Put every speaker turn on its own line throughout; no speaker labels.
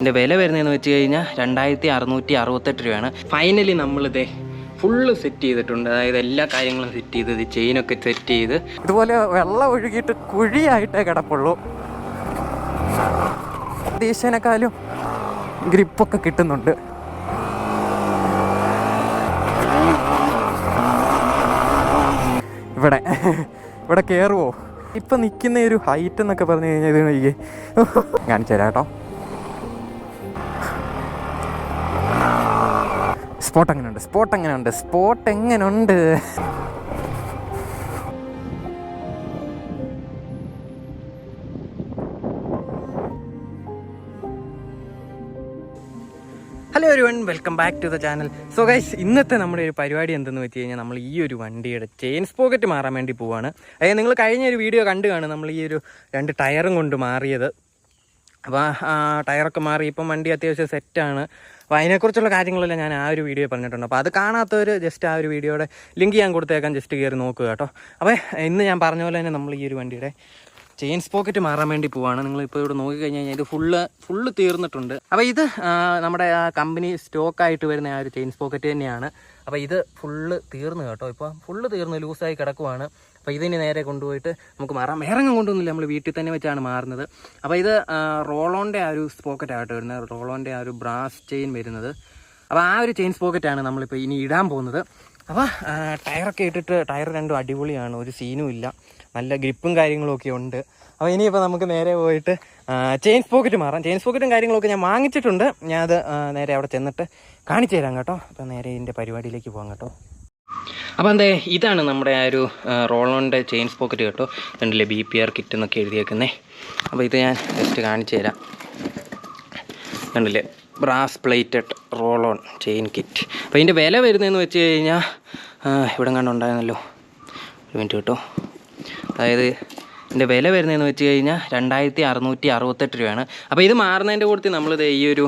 ഇതിൻ്റെ വില വരുന്നതെന്ന് വെച്ച് കഴിഞ്ഞാൽ 2668 രൂപയാണ്. ഫൈനലി നമ്മളിതേ ഫുള്ള് സെറ്റ് ചെയ്തിട്ടുണ്ട്. അതായത് എല്ലാ കാര്യങ്ങളും സെറ്റ് ചെയ്ത് ചെയിനൊക്കെ സെറ്റ് ചെയ്ത് ഇതുപോലെ വെള്ളം ഒഴുകിയിട്ട് കുഴിയായിട്ടേ കിടപ്പുള്ളൂ. പ്രതീക്ഷേനേക്കാളും ഗ്രിപ്പൊക്കെ കിട്ടുന്നുണ്ട്. ഇവിടെ കയറുമോ? ഇപ്പം നിൽക്കുന്ന ഒരു ഹൈറ്റ് എന്നൊക്കെ പറഞ്ഞു കഴിഞ്ഞാൽ ഇത് നോക്കിയേ, കാണിച്ചു തരാം കേട്ടോ. സ്പോട്ട് എങ്ങനെയുണ്ട്? Hello everyone, welcome back to the channel. So guys, ഇന്നത്തെ നമ്മുടെ ഒരു പരിപാടി എന്തെന്ന് വെച്ച് കഴിഞ്ഞാൽ നമ്മൾ ഈ ഒരു വണ്ടിയുടെ ചെയിൻ സ്പോക്കറ്റ് മാറാൻ വേണ്ടി പോവാണ്. അതായത് നിങ്ങൾ കഴിഞ്ഞ ഒരു വീഡിയോ കണ്ടു കാണും, നമ്മൾ ഈ ഒരു 2 ടയറും കൊണ്ട് മാറിയത്. അപ്പോൾ ആ ടയറൊക്കെ മാറി ഇപ്പം വണ്ടി അത്യാവശ്യം സെറ്റാണ്. അപ്പോൾ അതിനെക്കുറിച്ചുള്ള കാര്യങ്ങളെല്ലാം ഞാൻ ആ ഒരു വീഡിയോ പറഞ്ഞിട്ടുണ്ട്. അപ്പോൾ അത് കാണാത്തവർ ജസ്റ്റ് ആ ഒരു വീഡിയോയുടെ ലിങ്ക് ഞാൻ കൊടുത്തേക്കാൻ ജസ്റ്റ് കയറി നോക്കുക കേട്ടോ. അപ്പോൾ ഇന്ന് ഞാൻ പറഞ്ഞ പോലെ തന്നെ നമ്മൾ ഈ ഒരു വണ്ടിയുടെ ചെയിൻ സ്പോക്കറ്റ് മാറാൻ വേണ്ടി പോവാണ്. നിങ്ങളിപ്പോൾ ഇവിടെ നോക്കിക്കഴിഞ്ഞ് കഴിഞ്ഞാൽ ഇത് ഫുള്ള് തീർന്നിട്ടുണ്ട്. അപ്പോൾ ഇത് നമ്മുടെ ആ കമ്പനി സ്റ്റോക്കായിട്ട് വരുന്ന ആ ഒരു ചെയിൻ സ്പോക്കറ്റ് തന്നെയാണ്. അപ്പോൾ ഇത് ഫുള്ള് തീർന്നു കേട്ടോ. ഇപ്പോൾ ഫുള്ള് തീർന്ന് ലൂസായി കിടക്കുവാണ്. അപ്പോൾ ഇതിന് നേരെ കൊണ്ടുപോയിട്ട് നമുക്ക് മാറാം. വേറെങ്ങും കൊണ്ടൊന്നുമില്ല, നമ്മൾ വീട്ടിൽ തന്നെ വെച്ചാണ് മാറുന്നത്. അപ്പോൾ ഇത് റോളോൻ്റെ ആ ഒരു സ്പോക്കറ്റായിട്ട് വരുന്നത്, റോളോൻ്റെ ആ ഒരു ബ്രാസ് ചെയിൻ വരുന്നത്. അപ്പോൾ ആ ഒരു ചെയിൻ സ്പോക്കറ്റാണ് നമ്മളിപ്പോൾ ഇനി ഇടാൻ പോകുന്നത്. അപ്പോൾ ടയറൊക്കെ ഇട്ടിട്ട് ടയർ രണ്ടും അടിപൊളിയാണ്, ഒരു സീനും ഇല്ല, നല്ല ഗ്രിപ്പും കാര്യങ്ങളും ഒക്കെ ഉണ്ട്. അപ്പോൾ ഇനിയിപ്പോൾ നമുക്ക് നേരെ പോയിട്ട് ചെയിൻ സ്പോക്കറ്റ് മാറാം. ചെയിൻ സ്പോക്കറ്റും കാര്യങ്ങളൊക്കെ ഞാൻ വാങ്ങിച്ചിട്ടുണ്ട്. ഞാൻ അത് നേരെ അവിടെ ചെന്നിട്ട് കാണിച്ചു തരാം കേട്ടോ. അപ്പോൾ നേരെ ഇതിൻ്റെ പരിപാടിയിലേക്ക് പോകാം കേട്ടോ. അപ്പോൾ എന്തേ, ഇതാണ് നമ്മുടെ ആ ഒരു റോളോൻ്റെ ചെയിൻ സ്പോക്കറ്റ് കേട്ടോ. കണ്ടില്ലേ, BPR കിറ്റ് എന്നൊക്കെ എഴുതിയേക്കുന്നേ. അപ്പോൾ ഇത് ഞാൻ ജസ്റ്റ് കാണിച്ചു തരാം. കണ്ടില്ലേ, brass plated roll-on chain kit. അപ്പോൾ ഇതിൻ്റെ വില വരുന്നതെന്ന് വെച്ച് കഴിഞ്ഞാൽ ഇവിടെ കണ്ടുണ്ടായിരുന്നല്ലോ, ഒരു മിനിറ്റ് കേട്ടോ. അതായത് ഇതിൻ്റെ വില വരുന്നതെന്ന് വെച്ച് കഴിഞ്ഞാൽ 2668 രൂപയാണ്. അപ്പോൾ ഇത് മാറുന്നതിൻ്റെ കൂട്ടത്തിൽ നമ്മളിത് ഈ ഒരു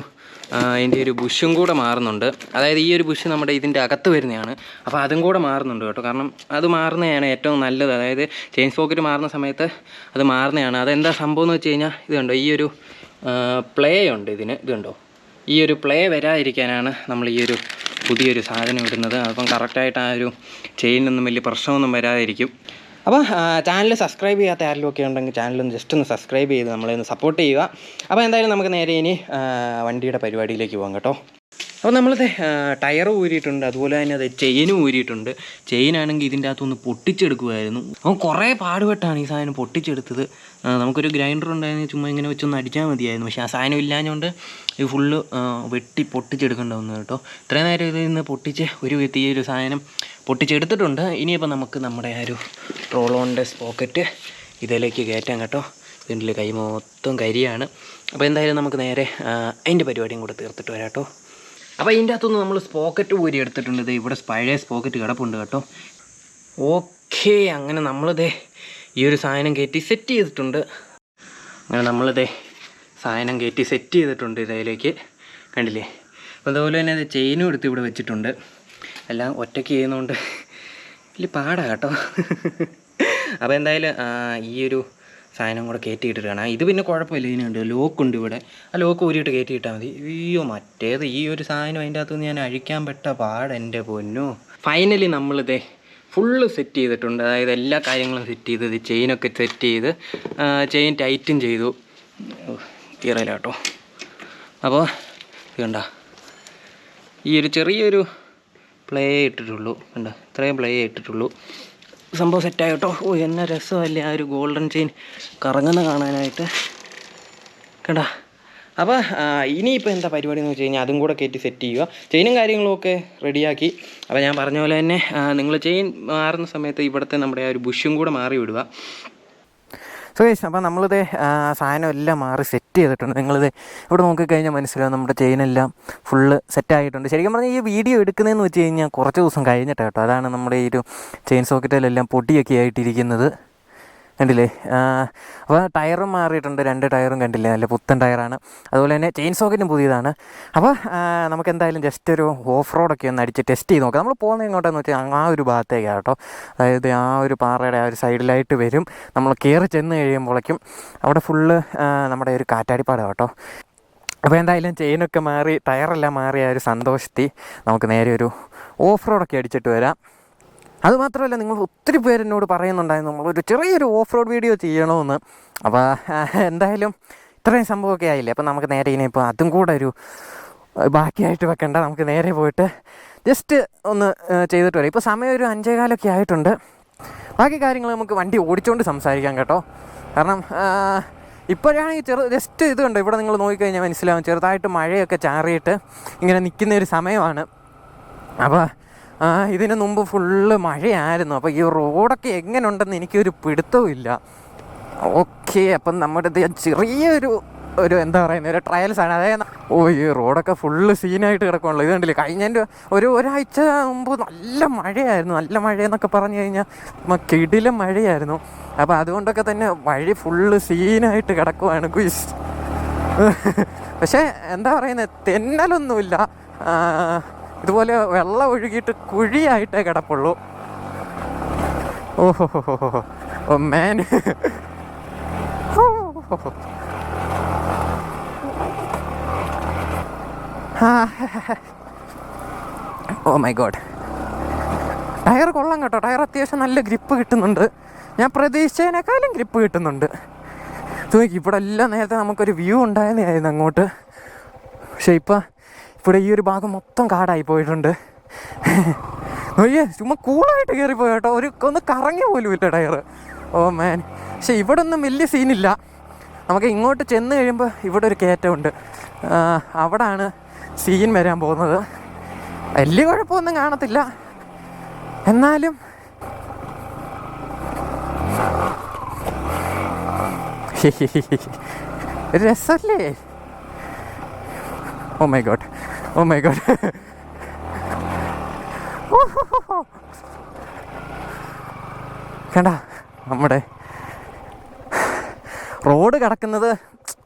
ഇതിൻ്റെ ഒരു ബുഷും കൂടെ മാറുന്നുണ്ട്. അതായത് ഈ ഒരു ബുഷ് നമ്മുടെ ഇതിൻ്റെ അകത്ത് വരുന്നതാണ്. അപ്പോൾ അതും കൂടെ മാറുന്നുണ്ട് കേട്ടോ. കാരണം അത് മാറുന്നതാണ് ഏറ്റവും നല്ലത്. അതായത് ചെയിൻ സ്പോക്കറ്റ് മാറുന്ന സമയത്ത് അത് മാറുന്നതാണ്. അതെന്താ സംഭവം എന്ന് വെച്ച് കഴിഞ്ഞാൽ ഇത് കണ്ടോ, ഈ ഒരു പ്ലേ ഉണ്ട് ഇതിന്. ഇത് കണ്ടോ, ഈ ഒരു പ്ലേ വരാതിരിക്കാനാണ് നമ്മൾ ഈ ഒരു പുതിയൊരു സാധനം ഇടുന്നത്. അപ്പം കറക്റ്റായിട്ട് ആ ഒരു ചെയിനൊന്നും വലിയ പ്രശ്നമൊന്നും വരാതിരിക്കും. അപ്പോൾ ചാനൽ സബ്സ്ക്രൈബ് ചെയ്യാത്ത ആരെങ്കിലും ഒക്കെ ഉണ്ടെങ്കിൽ ചാനലൊന്ന് ജസ്റ്റ് ഒന്ന് സബ്സ്ക്രൈബ് ചെയ്ത് നമ്മളൊന്ന് സപ്പോർട്ട് ചെയ്യുക. അപ്പോൾ എന്തായാലും നമുക്ക് നേരെ ഇനി വണ്ടിയുടെ പരിപാടിയിലേക്ക് പോകാം കേട്ടോ. അപ്പോൾ നമ്മളിത് ടയർ ഊരിയിട്ടുണ്ട്, അതുപോലെ തന്നെ അത് ചെയിനും ഊരിയിട്ടുണ്ട്. ചെയിനാണെങ്കിൽ ഇതിൻ്റെ അകത്തൊന്ന് പൊട്ടിച്ചെടുക്കുമായിരുന്നു. അപ്പോൾ കുറേ പാടുപെട്ടാണ് ഈ സാധനം പൊട്ടിച്ചെടുത്തത്. നമുക്കൊരു ഗ്രൈൻഡർ ഉണ്ടായിരുന്നു, ചുമ്മാ ഇങ്ങനെ വെച്ചൊന്ന് അടിച്ചാൽ മതിയായിരുന്നു. പക്ഷേ ആ സാധനം ഇല്ലാഞ്ഞുകൊണ്ട് ഇത് ഫുള്ള് വെട്ടി പൊട്ടിച്ചെടുക്കേണ്ട വന്നു കേട്ടോ. ഇത്രയും നേരം ഇതിൽ നിന്ന് പൊട്ടിച്ച് ഈ ഒരു സാധനം പൊട്ടിച്ചെടുത്തിട്ടുണ്ട്. ഇനിയിപ്പോൾ നമുക്ക് നമ്മുടെ ആ ഒരു റോളോൻ്റെ സ്പോക്കറ്റ് ഇതിലേക്ക് കയറ്റാം കേട്ടോ. ഇതിൻ്റെ കൈ മൊത്തം കരിയാണ്. അപ്പോൾ എന്തായാലും നമുക്ക് നേരെ അതിൻ്റെ പരിപാടിയും കൂടെ തീർത്തിട്ട് വരാം കേട്ടോ. അപ്പോൾ ഇതിൻ്റെ അകത്തുനിന്ന് നമ്മൾ സ്പോക്കറ്റ് ഊരി എടുത്തിട്ടുണ്ട്. ഇത് ഇവിടെ പഴയ സ്പോക്കറ്റ് കിടപ്പുണ്ട് കേട്ടോ. ഓക്കെ, അങ്ങനെ നമ്മളിതേ ഈ ഒരു സാധനം കയറ്റി സെറ്റ് ചെയ്തിട്ടുണ്ട്. ഇതിലേക്ക് കണ്ടില്ലേ. അപ്പോൾ അതുപോലെ തന്നെ അത് ചെയിനും എടുത്ത് ഇവിടെ വെച്ചിട്ടുണ്ട്. എല്ലാം ഒറ്റയ്ക്ക് ചെയ്യുന്നതുകൊണ്ട് വലിയ പാടാണ് കേട്ടോ. അപ്പോൾ എന്തായാലും ഈ ഒരു സാധനം കൂടെ കയറ്റിയിട്ട് കാണാം. ഇത് പിന്നെ കുഴപ്പമില്ല, ഇതിനുണ്ട് ലോക്കുണ്ട് ഇവിടെ. ആ ലോക്ക് ഊരിയിട്ട് കയറ്റിയിട്ടാൽ മതി. അയ്യോ, മറ്റേത് ഈ ഒരു സാധനം അതിൻ്റെ അകത്തുനിന്ന് ഞാൻ അഴിക്കാൻ പെട്ട പാട് എൻ്റെ പൊന്നോ. ഫൈനലി നമ്മളിതേ ഫുള്ള് സെറ്റ് ചെയ്തിട്ടുണ്ട്. അതായത് എല്ലാ കാര്യങ്ങളും സെറ്റ് ചെയ്ത് ചെയിനൊക്കെ സെറ്റ് ചെയ്ത് ചെയിൻ ടൈറ്റും ചെയ്തു. കീറയില്ല കേട്ടോ. അപ്പോൾ ഇത് കണ്ട, ഈ ഒരു ചെറിയൊരു പ്ലേ ഇട്ടിട്ടുള്ളൂ, കണ്ടോ, ഇത്രയും പ്ലേ ഇട്ടിട്ടുള്ളൂ. സംഭവം സെറ്റായി കേട്ടോ. ഓ, എന്നാ രസമല്ലേ ആ ഒരു ഗോൾഡൻ ചെയിൻ കറങ്ങുന്ന കാണാനായിട്ട്, കണ്ടാ. അപ്പോൾ ഇനിയിപ്പോൾ എന്താ പരിപാടി എന്ന് വെച്ച് കഴിഞ്ഞാൽ അതും കൂടെ കയറ്റി സെറ്റ് ചെയ്യുക. ചെയിനും കാര്യങ്ങളും ഒക്കെ റെഡിയാക്കി. അപ്പോൾ ഞാൻ പറഞ്ഞ പോലെ തന്നെ നിങ്ങൾ ചെയിൻ മാറുന്ന സമയത്ത് ഇവിടുത്തെ നമ്മുടെ ആ ഒരു ബുഷും കൂടെ മാറി വിടുക. സോ ഗൈസ്, അപ്പോൾ നമ്മളിത് സാധനം എല്ലാം മാറി സെറ്റ് ചെയ്തിട്ടുണ്ട്. നിങ്ങളിത് ഇവിടെ നോക്കിക്കഴിഞ്ഞാൽ മനസ്സിലാവും നമ്മുടെ ചെയിനെല്ലാം ഫുള്ള് സെറ്റായിട്ടുണ്ട്. ശരിക്കും പറഞ്ഞാൽ ഈ വീഡിയോ എടുക്കുന്നതെന്ന് വെച്ച് കഴിഞ്ഞാൽ കുറച്ച് ദിവസം കഴിഞ്ഞിട്ട് കേട്ടോ. അതാണ് നമ്മുടെ ഈ ഒരു ചെയിൻ സോക്കറ്റിലെല്ലാം പൊടിയൊക്കെ ആയിട്ടിരിക്കുന്നത്. കണ്ടില്ലേ. അപ്പോൾ ടയറും മാറിയിട്ടുണ്ട്, 2 ടയറും കണ്ടില്ലേ, നല്ല പുത്തൻ ടയറാണ്. അതുപോലെ തന്നെ ചെയിൻ സോക്കറ്റും പുതിയതാണ്. അപ്പോൾ നമുക്ക് എന്തായാലും ജസ്റ്റ് ഒരു ഓഫ് റോഡൊക്കെ ഒന്ന് അടിച്ച് ടെസ്റ്റ് ചെയ്ത് നോക്കാം. നമ്മൾ പോകുന്നത് എങ്ങോട്ടെന്ന് വെച്ചാൽ ആ ഒരു ഭാഗത്തേക്കാണ് കേട്ടോ. അതായത് ആ ഒരു പാറയുടെ ആ ഒരു സൈഡിലായിട്ട് വരും. നമ്മൾ കയറി ചെന്ന് കഴിയുമ്പോഴേക്കും അവിടെ ഫുള്ള് നമ്മുടെ ഒരു കാറ്റാടിപ്പാടാണ് കേട്ടോ.
അപ്പോൾ എന്തായാലും ചെയിനൊക്കെ മാറി ടയറെല്ലാം മാറിയ ഒരു സന്തോഷത്തിൽ നമുക്ക് നേരെ ഒരു ഓഫ് റോഡൊക്കെ അടിച്ചിട്ട് വരാം. അതുമാത്രമല്ല, നിങ്ങൾ ഒത്തിരി പേരെന്നോട് പറയുന്നുണ്ടായിരുന്നു നമ്മളൊരു ചെറിയൊരു ഓഫ് റോഡ് വീഡിയോ ചെയ്യണമെന്ന്. അപ്പോൾ എന്തായാലും ഇത്രയും സംഭവമൊക്കെ ആയില്ലേ, അപ്പോൾ നമുക്ക് നേരെ ഇനിയിപ്പോൾ അതും കൂടെ ഒരു ബാക്കിയായിട്ട് വെക്കണ്ട, നമുക്ക് നേരെ പോയിട്ട് ജസ്റ്റ് ഒന്ന് ചെയ്തിട്ട് വരാം. ഇപ്പോൾ സമയം ഒരു 5:15 ആയിട്ടുണ്ട്. ബാക്കി കാര്യങ്ങൾ നമുക്ക് വണ്ടി ഓടിച്ചുകൊണ്ട് സംസാരിക്കാം കേട്ടോ. കാരണം ഇപ്പോഴാണെങ്കിൽ ജസ്റ്റ് ഇത് കണ്ടോ, ഇവിടെ നിങ്ങൾ നോക്കിക്കഴിഞ്ഞാൽ മനസ്സിലാവും ചെറുതായിട്ട് മഴയൊക്കെ ചാറിയിട്ട് ഇങ്ങനെ നിൽക്കുന്ന ഒരു സമയമാണ്. അപ്പോൾ ഇതിന് മുമ്പ് ഫുള്ള് മഴയായിരുന്നു. അപ്പോൾ ഈ റോഡൊക്കെ എങ്ങനെ ഉണ്ടെന്ന് എനിക്കൊരു പിടുത്തവും ഇല്ല. ഓക്കെ, അപ്പം നമ്മുടെ ചെറിയൊരു എന്താ പറയുന്നത്, ഒരു ട്രയൽസാണ്. അതായത് ഈ റോഡൊക്കെ ഫുള്ള് സീനായിട്ട് കിടക്കുള്ളൂ. ഇത് കണ്ടില്ലേ, കഴിഞ്ഞതിൻ്റെ ഒരാഴ്ച മുമ്പ് നല്ല മഴയായിരുന്നു. നല്ല മഴയെന്നൊക്കെ പറഞ്ഞു കഴിഞ്ഞാൽ കിടിലം മഴയായിരുന്നു. അപ്പോൾ അതുകൊണ്ടൊക്കെ തന്നെ വഴി ഫുള്ള് സീനായിട്ട് കിടക്കുവാണ് ഗുയ്സ്. പക്ഷേ എന്താ പറയുന്നത്, തെന്നലൊന്നുമില്ല. ഇതുപോലെ വെള്ളം ഒഴുകിയിട്ട് കുഴിയായിട്ടേ കിടപ്പുള്ളൂ. ഓ മാൻ, ഓ മൈ ഗോഡ്. ടയർ കൊള്ളാം കേട്ടോ. ടയർ അത്യാവശ്യം നല്ല ഗ്രിപ്പ് കിട്ടുന്നുണ്ട്. ഞാൻ പ്രതീക്ഷിച്ചതിനേക്കാളും ഗ്രിപ്പ് കിട്ടുന്നുണ്ട്. നോക്കി, ഇവിടെ എല്ലാം നേരത്തെ നമുക്കൊരു വ്യൂ ഉണ്ടായിരുന്നായിരുന്നു അങ്ങോട്ട്. പക്ഷേ ഇപ്പം ഇവിടെ ഈ ഒരു ഭാഗം മൊത്തം കാടായി പോയിട്ടുണ്ട്. നോക്കിയേ, ചുമ്മാ കൂളായിട്ട് കയറിപ്പോയി കേട്ടോ. ഒന്ന് കറങ്ങി പോലും ഇല്ല ടയർ. ഓ മാൻ. പക്ഷേ ഇവിടെ ഒന്നും വലിയ സീനില്ല. നമുക്ക് ഇങ്ങോട്ട് ചെന്ന് കഴിയുമ്പോൾ ഇവിടെ ഒരു കയറ്റമുണ്ട്. അവിടാണ് സീൻ വരാൻ പോകുന്നത്. വലിയ കുഴപ്പമൊന്നും കാണത്തില്ല, എന്നാലും രസമല്ലേ. Oh my god, oh my god. കണ്ട, നമ്മുടെ റോഡ് കിടക്കുന്നത്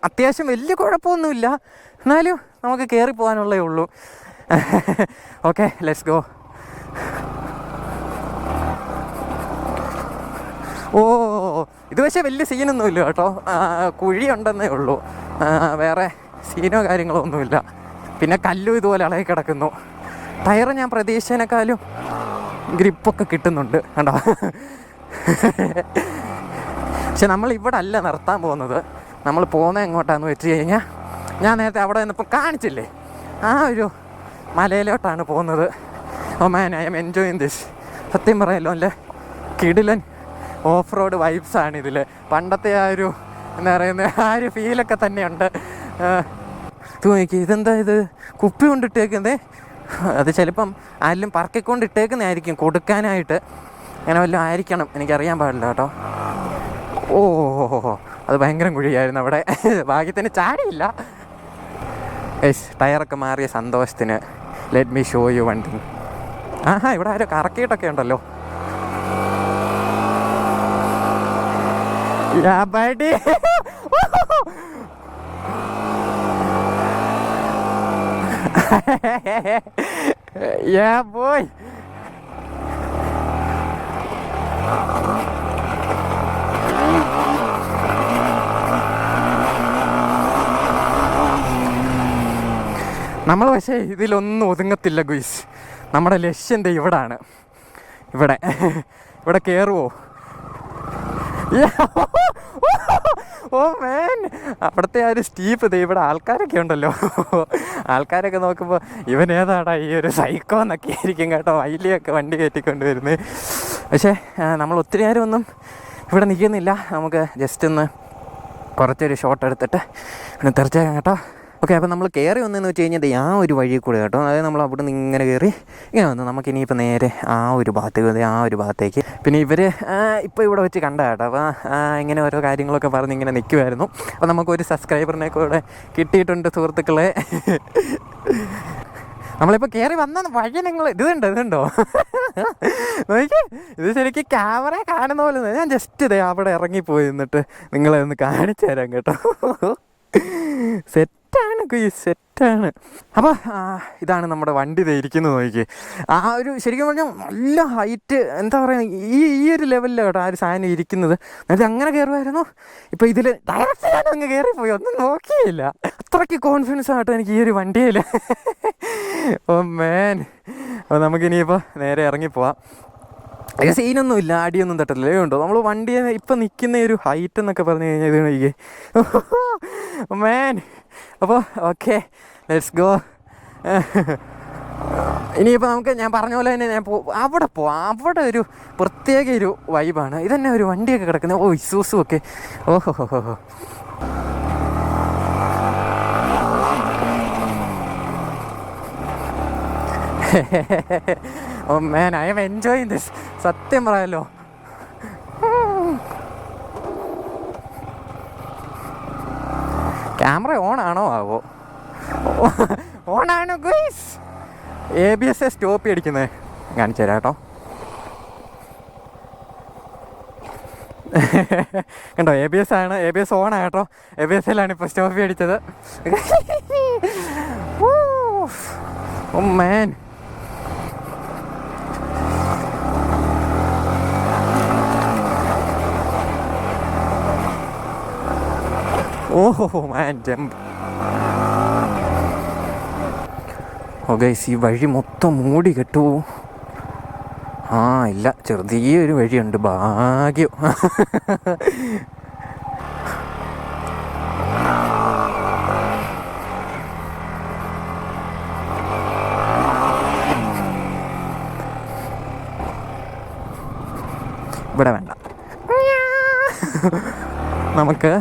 അത്യാവശ്യം വലിയ കുഴപ്പമൊന്നുമില്ല, എന്നാലും നമുക്ക് കയറി പോകാനുള്ളേ ഉള്ളൂ. Okay, let's go. ഓ, ഇത് പക്ഷേ വലിയ സീനൊന്നുമില്ല കേട്ടോ. കുഴിയുണ്ടെന്നേ ഉള്ളൂ, വേറെ സീനോ കാര്യങ്ങളോ ഒന്നുമില്ല. പിന്നെ കല്ലും ഇതുപോലെ ഇളകി കിടക്കുന്നു. ടയർ ഞാൻ പ്രതീക്ഷിച്ചതിനേക്കാളും ഗ്രിപ്പൊക്കെ കിട്ടുന്നുണ്ട് കണ്ടോ. പക്ഷെ നമ്മൾ ഇവിടെ അല്ല നിർത്താൻ പോകുന്നത്. നമ്മൾ പോകുന്നത് എങ്ങോട്ടാന്ന് വെച്ച് കഴിഞ്ഞാൽ, ഞാൻ നേരത്തെ അവിടെ നിന്നിപ്പോൾ കാണിച്ചില്ലേ, ആ ഒരു മലയിലോട്ടാണ് പോകുന്നത്. ഓ മാൻ, ഐ എം എൻജോയിങ് ദിസ്. സത്യം പറയല്ലോ, അല്ലേ കിടിലൻ ഓഫ് റോഡ് വൈബ്സാണ് ഇതിൽ. പണ്ടത്തെ ആ ഒരു എന്താ പറയുന്നത്, ആ ഒരു ഫീലൊക്കെ തന്നെയുണ്ട്. നോക്കി, ഇതെന്താ ഇത് കുപ്പി കൊണ്ടിട്ടേക്കുന്നേ? അത് ചിലപ്പം ആരെങ്കിലും പറക്കിക്കൊണ്ടിട്ടേക്കുന്നതായിരിക്കും കൊടുക്കാനായിട്ട്. അങ്ങനെ വല്ലതും ആയിരിക്കണം, എനിക്കറിയാൻ പാടില്ല കേട്ടോ. ഓ, അത് ഭയങ്കര കുഴിയായിരുന്നു അവിടെ. ഭാഗ്യത്തിന് ചാടിയില്ല. ടയറൊക്കെ മാറിയ സന്തോഷത്തിന് let me show you one thing. ഇവിടെ ആരോ കറക്കിയിട്ടൊക്കെ ഉണ്ടല്ലോ. Yeah, boy. നമ്മൾ പക്ഷേ ഇതിലൊന്നും ഒതുങ്ങത്തില്ല ഗുയ്സ്. നമ്മുടെ ലക്ഷ്യം എന്താ ഇവിടാണ്. ഇവിടെ കയറുമോ? ഓ മാൻ, അവിടുത്തെ ആ ഒരു സ്റ്റീപ്പ്. ഇത് ഇവിടെ ആൾക്കാരൊക്കെ ഉണ്ടല്ലോ. ആൾക്കാരൊക്കെ നോക്കുമ്പോൾ ഇവൻ ഏതാടാ ഈ ഒരു സൈക്കോ എന്നൊക്കെ ആയിരിക്കും കേട്ടോ, വൈലിയൊക്കെ വണ്ടി കയറ്റിക്കൊണ്ട് വരുന്നത്. പക്ഷേ നമ്മൾ ഒത്തിരി നേരമൊന്നും ഇവിടെ നിൽക്കുന്നില്ല. നമുക്ക് ജസ്റ്റ് ഒന്ന് കുറച്ചൊരു ഷോട്ട് എടുത്തിട്ട് പിന്നെ തീർച്ചയായും കേട്ടോ. ഓക്കെ, അപ്പോൾ നമ്മൾ കയറി വന്നതെന്ന് വെച്ച് കഴിഞ്ഞാൽ ആ ഒരു വഴി കൂടെ കേട്ടോ. അതായത് നമ്മൾ അവിടെ നിന്ന് ഇങ്ങനെ കയറി ഇങ്ങനെ വന്നു. നമുക്കിനിയിപ്പോൾ നേരെ ആ ഒരു ഭാഗത്തേക്ക്. പിന്നെ ഇവർ ഇപ്പോൾ ഇവിടെ വെച്ച് കണ്ട കേട്ടോ. അപ്പോൾ ഇങ്ങനെ ഓരോ കാര്യങ്ങളൊക്കെ പറഞ്ഞ് ഇങ്ങനെ നിൽക്കുമായിരുന്നു. അപ്പോൾ നമുക്കൊരു സബ്സ്ക്രൈബറിനെ കൂടെ കിട്ടിയിട്ടുണ്ട് സുഹൃത്തുക്കളെ. നമ്മളിപ്പോൾ കയറി വന്ന വഴി നിങ്ങൾ ഇതുണ്ടോ നോക്കി, ഇത് ശരിക്കും ക്യാമറ കാണുന്ന പോലെ. ഞാൻ ജസ്റ്റ് ഇതേ അവിടെ ഇറങ്ങിപ്പോയി, എന്നിട്ട് നിങ്ങളെ ഒന്ന് കാണിച്ചു തരാം കേട്ടോ. സെറ്റാണ്. അപ്പോൾ ഇതാണ് നമ്മുടെ വണ്ടി ഇരിക്കുന്നത് നോക്കി. ആ ഒരു ശരിക്കും പറഞ്ഞാൽ നല്ല ഹൈറ്റ്, എന്താ പറയുക, ഈ ഒരു ലെവലിലാണ് കേട്ടോ ആ ഒരു സാധനം ഇരിക്കുന്നത്. എന്നിട്ട് അങ്ങനെ കയറുമായിരുന്നു. ഇപ്പോൾ ഇതിൽ ഡയറക്റ്റ് അങ്ങ് കയറിപ്പോയി, ഒന്നും നോക്കിയില്ല. അത്രയ്ക്ക് കോൺഫിഡൻസ് ആട്ടോ എനിക്ക് ഈ ഒരു വണ്ടിയിൽ. ഓ മാൻ. അപ്പോൾ നമുക്കിനിയിപ്പോൾ നേരെ ഇറങ്ങിപ്പോവാം. സീനൊന്നുമില്ല, അടിയൊന്നും തട്ടില്ല. ഉണ്ടോ നമ്മൾ വണ്ടിയെ ഇപ്പം നിൽക്കുന്ന ഒരു ഹൈറ്റ് എന്നൊക്കെ പറഞ്ഞു കഴിഞ്ഞാൽ ഇത് നോക്കിയേ മാൻ. അപ്പോൾ ഓക്കെ, ലെറ്റ്സ് ഗോ. ഇനിയിപ്പോൾ നമുക്ക് ഞാൻ പറഞ്ഞ പോലെ തന്നെ ഞാൻ അവിടെ പോവാം. അവിടെ ഒരു പ്രത്യേക ഒരു വൈബാണ്. ഇതന്നെ ഒരു വണ്ടിയൊക്കെ കിടക്കുന്നത്. ഓ ഇസൂസും ഒക്കെ. ഓഹോ ഹോ ഹോ. ഓ മാൻ, ഐ എം എൻജോയിങ് ദിസ്. സത്യം പറയാലോ. ക്യാമറ ഓണാണോ ആവോ? ഓണാണോ ഗയ്സ്? ABS സ്റ്റോപ്പ് അടിക്കുന്നത് കാണിച്ചു തരാം കേട്ടോ. കണ്ടോ, ABS ആണ്. ABS ഓണാണ് കേട്ടോ. ABSലാണ് ഇപ്പോൾ സ്റ്റോപ്പ് അടിച്ചത്. ഓ മാൻ. ഓഹോ മാൻ, ജമ്പ്. ഓ ഗൈസ്, ഈ വഴി മൊത്തം മൂടി കെട്ടു. ആ ഇല്ല, ചെറിയൊരു വഴിയുണ്ട്, ഭാഗ്യം. ഇവിടെ വേണ്ട, നമുക്ക്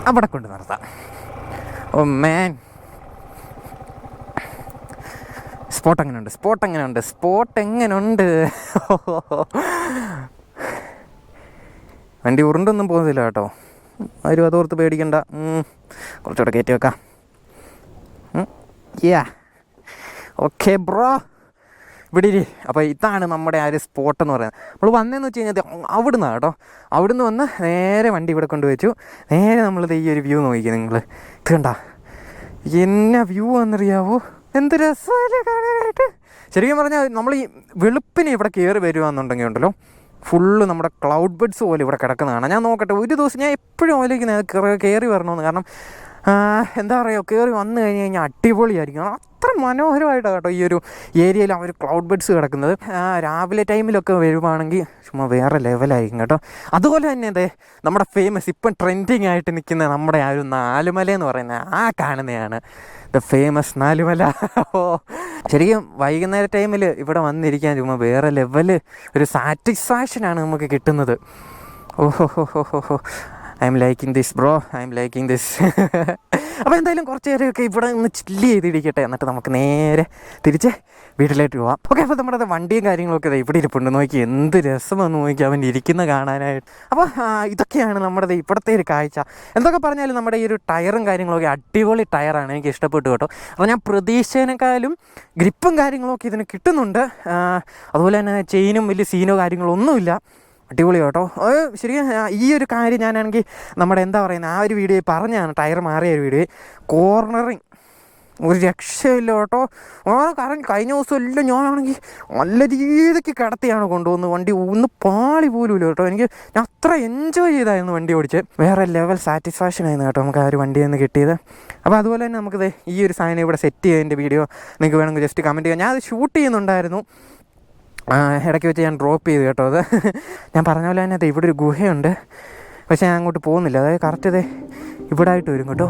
അവിടെ കൊണ്ട് നിർത്താം. ഓ മാൻ, സ്പോട്ട് എങ്ങനെയുണ്ട്? വണ്ടി ഉരുണ്ടൊന്നും പോകുന്നില്ല കേട്ടോ, ആരും അതോർത്ത് പേടിക്കണ്ട. കുറച്ചുകൂടെ കയറ്റി വെക്കാം. ഓക്കെ ബ്രോ, ഇവിടെ ഇരി. അപ്പോൾ ഇതാണ് നമ്മുടെ ആ ഒരു സ്പോട്ട് എന്ന് പറയുന്നത്. നമ്മൾ വന്നതെന്ന് വെച്ച് കഴിഞ്ഞാൽ അവിടുന്ന് കേട്ടോ. അവിടുന്ന് വന്ന് നേരെ വണ്ടി ഇവിടെ കൊണ്ടുവച്ചു. നേരെ നമ്മളിത് ഈ ഒരു വ്യൂ നോക്കിക്കുക നിങ്ങൾ. ഇത് കണ്ട എന്നാ വ്യൂ എന്നറിയാവോ? എന്ത് രസമല്ലേ കാണാനായിട്ട്. ശരിക്കും പറഞ്ഞാൽ നമ്മൾ ഈ വെളുപ്പിന് ഇവിടെ കയറി വരുവാന്നുണ്ടെങ്കിൽ ഉണ്ടല്ലോ, ഫുള്ള് നമ്മുടെ ക്ലൗഡ് ബെഡ്സ് പോലെ ഇവിടെ കിടക്കുന്നതാണ്. ഞാൻ നോക്കട്ടെ, ഒരു ദിവസം ഞാൻ എപ്പോഴും ആലോചിക്കുന്നത് കയറി വരണമെന്ന്. കാരണം എന്താ പറയുക, കയറി വന്നു കഴിഞ്ഞ് കഴിഞ്ഞാൽ അടിപൊളിയായിരിക്കും. അത്ര മനോഹരമായിട്ടാണ് കേട്ടോ ഈ ഒരു ഏരിയയിൽ ആ ഒരു ക്ലൗഡ് ബെഡ്സ് കിടക്കുന്നത്. രാവിലെ ടൈമിലൊക്കെ വരുവാണെങ്കിൽ ചുമ്മാ വേറെ ലെവലായിരിക്കും കേട്ടോ. അതുപോലെ തന്നെ അതെ, നമ്മുടെ ഫേമസ് ഇപ്പം ട്രെൻഡിങ് ആയിട്ട് നിൽക്കുന്ന നമ്മുടെ ആ ഒരു നാലുമല എന്ന് പറയുന്നത്, ആ കാണുന്നതാണ് ദ ഫേമസ് നാലുമല. ഓ ശരിക്കും വൈകുന്നേര ടൈമിൽ ഇവിടെ വന്നിരിക്കാൻ ചുമ്മാ വേറെ ലെവല് ഒരു സാറ്റിസ്ഫാക്ഷനാണ് നമുക്ക് കിട്ടുന്നത്. ഓഹോ ഹോ ഹോ ഹോ ഹോ. I M liking this bro, I M liking this. അപ്പോൾ എന്തായാലും കുറച്ച് നേരമൊക്കെ ഇവിടെ ഒന്ന് ചില്ല് ചെയ്തിരിക്കട്ടെ, എന്നിട്ട് നമുക്ക് നേരെ തിരിച്ച് വീട്ടിലേക്ക് പോവാം. ഓക്കെ, അപ്പോൾ നമ്മുടെ വണ്ടിയും കാര്യങ്ങളൊക്കെ ഇവിടെ ഇരിപ്പുണ്ട്. നോക്കി എന്ത് രസമെന്ന് നോക്കി അവൻ ഇരിക്കുന്ന കാണാനായിട്ട്. അപ്പോൾ ഇതൊക്കെയാണ് നമ്മുടെ ഇവിടുത്തെ ഒരു കാഴ്ച. എന്തൊക്കെ പറഞ്ഞാലും നമ്മുടെ ഈ ഒരു ടയറും കാര്യങ്ങളൊക്കെ അടിപൊളി ടയറാണ്, എനിക്ക് ഇഷ്ടപ്പെട്ടു കേട്ടോ. അപ്പോൾ ഞാൻ പ്രതീക്ഷിച്ചതിനേക്കാളും ഗ്രിപ്പും കാര്യങ്ങളൊക്കെ ഇതിന് കിട്ടുന്നുണ്ട്. അതുപോലെ തന്നെ ചെയിനും വലിയ സീനോ കാര്യങ്ങളൊന്നുമില്ല. അടിപൊളി കേട്ടോ. ശരിക്കും ഈ ഒരു കാര്യം ഞാനാണെങ്കിൽ നമ്മുടെ എന്താ പറയുന്നത് ആ ഒരു വീഡിയോ പറഞ്ഞാണ്, ടയർ മാറിയ ഒരു വീഡിയോ. കോർണറിങ് ഒരു രക്ഷയില്ല കേട്ടോ. കാരണം കഴിഞ്ഞ ദിവസം എല്ലാം ഞാനാണെങ്കിൽ നല്ല രീതിക്ക് കിടത്തിയാണ് കൊണ്ടുവന്ന് വണ്ടി, ഒന്ന് പാളി പോലുമില്ല കേട്ടോ. ഞാൻ അത്ര എൻജോയ് ചെയ്തായിരുന്നു വണ്ടി ഓടിച്ച്. വേറെ ലെവൽ സാറ്റിസ്ഫാക്ഷൻ ആയിരുന്നു കേട്ടോ നമുക്ക് ആ ഒരു വണ്ടിയിൽ നിന്ന് കിട്ടിയത്. അപ്പോൾ അതുപോലെ തന്നെ നമുക്കിത് ഈ ഒരു സാധനം ഇവിടെ സെറ്റ് ചെയ്തതിൻ്റെ വീഡിയോ നിങ്ങൾക്ക് വേണമെങ്കിൽ ജസ്റ്റ് കമൻറ്റ് ചെയ്യാം. ഞാൻ അത് ഷൂട്ട് ചെയ്യുന്നുണ്ടായിരുന്നു, ഇടയ്ക്ക് വെച്ച് ഞാൻ ഡ്രോപ്പ് ചെയ്തു കേട്ടോ. അത് ഞാൻ പറഞ്ഞ പോലെ തന്നെ അതെ, ഇവിടെ ഒരു ഗുഹയുണ്ട്, പക്ഷേ ഞാൻ അങ്ങോട്ട് പോകുന്നില്ല. അതായത് കറക്റ്റ് അതെ ഇവിടെ ആയിട്ട് വരും കേട്ടോ.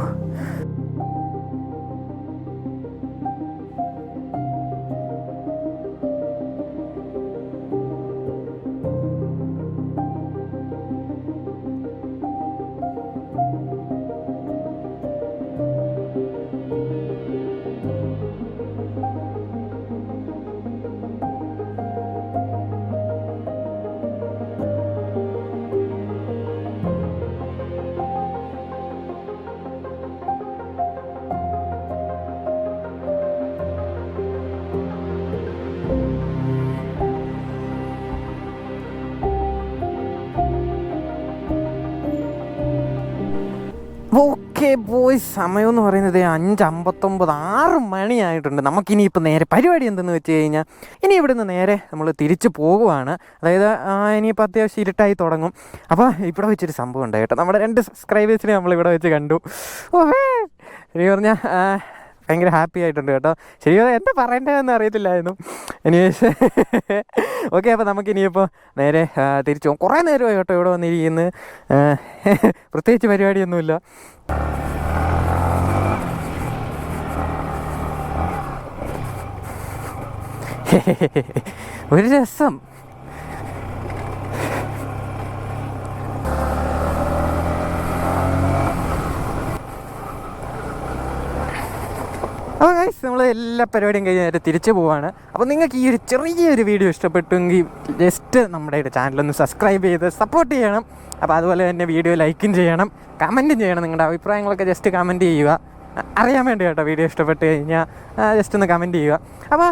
ഓക്കെ ബോയ്സ്, സമയമെന്ന് പറയുന്നത് 5:59, 6 മണിയായിട്ടുണ്ട്. നമുക്കിനിയിപ്പോൾ നേരെ പരിപാടി എന്തെന്ന് വെച്ച് കഴിഞ്ഞാൽ ഇനി ഇവിടുന്ന് നേരെ നമ്മൾ തിരിച്ച് പോകുവാണ്. അതായത് ഇനിയിപ്പോൾ അത്യാവശ്യം ഇരുട്ടായി തുടങ്ങും. അപ്പോൾ ഇവിടെ വെച്ചൊരു സംഭവം ഉണ്ട് കേട്ടോ. നമ്മുടെ 2 സബ്സ്ക്രൈബേഴ്സിനെ നമ്മളിവിടെ വെച്ച് കണ്ടു. ശരി പറഞ്ഞാൽ ഭയങ്കര ഹാപ്പി ആയിട്ടുണ്ട് കേട്ടോ. ശരിക്കും എന്താ പറയേണ്ടതെന്ന് അറിയത്തില്ലായിരുന്നു. എനിവേസ് ഓക്കെ, അപ്പോൾ നമുക്കിനിയിപ്പോൾ നേരെ തിരിച്ചു പോകും. കുറേ നേരമായി കേട്ടോ ഇവിടെ വന്നിരിക്കുന്നത്. പ്രത്യേകിച്ച് പരിപാടിയൊന്നുമില്ല. ഒരു രസം. അപ്പോൾ ഗൈസ്, നമ്മൾ എല്ലാ പരിപാടിയും കഴിഞ്ഞ് നേരെ തിരിച്ചു പോവാണ്. അപ്പോൾ നിങ്ങൾക്ക് ഈ ഒരു ചെറിയൊരു വീഡിയോ ഇഷ്ടപ്പെട്ടെങ്കിൽ ജസ്റ്റ് നമ്മുടെ ചാനലൊന്ന് സബ്സ്ക്രൈബ് ചെയ്ത് സപ്പോർട്ട് ചെയ്യണം. അപ്പോൾ അതുപോലെ തന്നെ വീഡിയോ ലൈക്കും ചെയ്യണം, കമൻറ്റും ചെയ്യണം. നിങ്ങളുടെ അഭിപ്രായങ്ങളൊക്കെ ജസ്റ്റ് കമൻറ്റ് ചെയ്യുക. അറിയാൻ വേണ്ടി കേട്ടോ. വീഡിയോ ഇഷ്ടപ്പെട്ട് കഴിഞ്ഞാൽ ജസ്റ്റ് ഒന്ന് കമൻറ്റ് ചെയ്യുക. അപ്പോൾ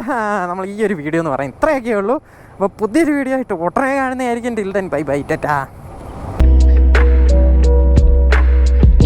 നമ്മൾ ഈ ഒരു വീഡിയോ എന്ന് പറയാം ഇത്രയൊക്കെ ഉള്ളൂ. അപ്പോൾ പുതിയൊരു വീഡിയോ ആയിട്ട് ഉടനെ കാണുന്നതായിരിക്കും. Till then bye bye, Tata.